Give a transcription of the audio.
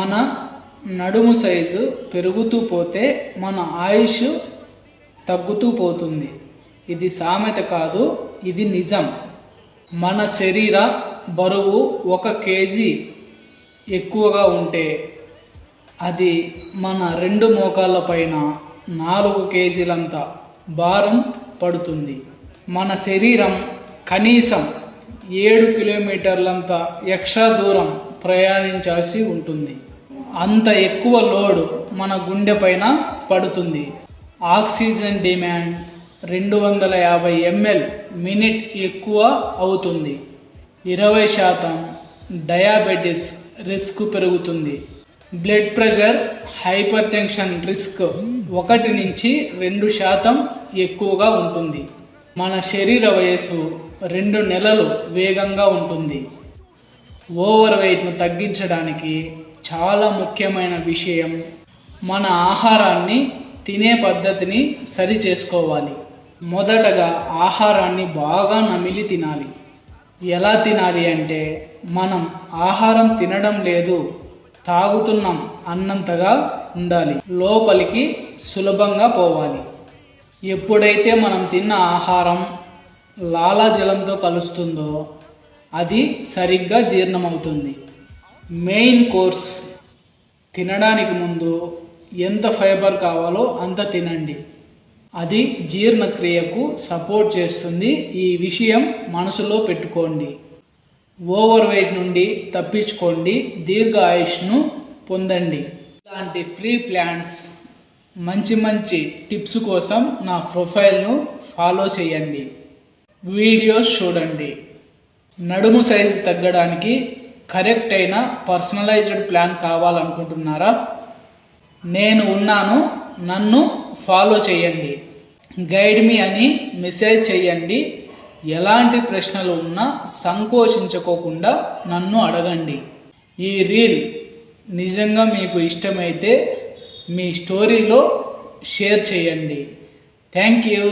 మన నడుము సైజు పెరుగుతూ పోతే మన ఆయుష్ తగ్గుతూ పోతుంది. ఇది సామెత కాదు, ఇది నిజం. మన శరీర బరువు 1 కేజీ ఎక్కువగా ఉంటే అది మన 2 మోకాళ్ళ పైన 4 కేజీలంత భారం పడుతుంది. మన శరీరం కనీసం 7 కిలోమీటర్లంత ఎక్స్ట్రా దూరం ప్రయాణించాల్సి ఉంటుంది. అంత ఎక్కువ లోడ్ మన గుండె పైన పడుతుంది. ఆక్సిజన్ డిమాండ్ 250 ml మినిట్ ఎక్కువ అవుతుంది. 20% డయాబెటిస్ రిస్క్ పెరుగుతుంది. Blood pressure, hyper tension risk 1 నుంచి 2% ఎక్కువగా ఉంటుంది. మన శరీర వయస్సు 2 నెలలు వేగంగా ఉంటుంది. ఓవర్ వెయిట్ను తగ్గించడానికి చాలా ముఖ్యమైన విషయం మన ఆహారాన్ని తినే పద్ధతిని సరి చేసుకోవాలి. మొదటగా ఆహారాన్ని బాగా నమిలి తినాలి. ఎలా తినాలి అంటే, మనం ఆహారం తినడం లేదు, తాగుతున్నాం అన్నంతగా ఉండాలి. లోపలికి సులభంగా పోవాలి. ఎప్పుడైతే మనం తిన్న ఆహారం లాలాజలంతో కలుస్తుందో అది సరిగ్గా జీర్ణమవుతుంది. మెయిన్ కోర్స్ తినడానికి ముందు ఎంత ఫైబర్ కావాలో అంత తినండి. అది జీర్ణక్రియకు సపోర్ట్ చేస్తుంది. ఈ విషయం మనసులో పెట్టుకోండి. ఓవర్ వెయిట్ నుండి తప్పించుకోండి. దీర్ఘ ఆయుష్ను పొందండి. ఇలాంటి ఫ్రీ ప్లాన్స్, మంచి టిప్స్ కోసం నా ప్రొఫైల్ను ఫాలో చేయండి. వీడియోస్ చూడండి. నడుము సైజు తగ్గడానికి కరెక్ట్ అయిన పర్సనలైజ్డ్ ప్లాన్ కావాలనుకుంటున్నారా? నేను ఉన్నాను, నన్ను ఫాలో చేయండి. గైడ్ మీ అని మెసేజ్ చేయండి. ఎలాంటి ప్రశ్నలు ఉన్నా సంకోచించుకోకుండా నన్ను అడగండి. ఈ రీల్ నిజంగా మీకు ఇష్టమైతే మీ స్టోరీలో షేర్ చేయండి. Thank you.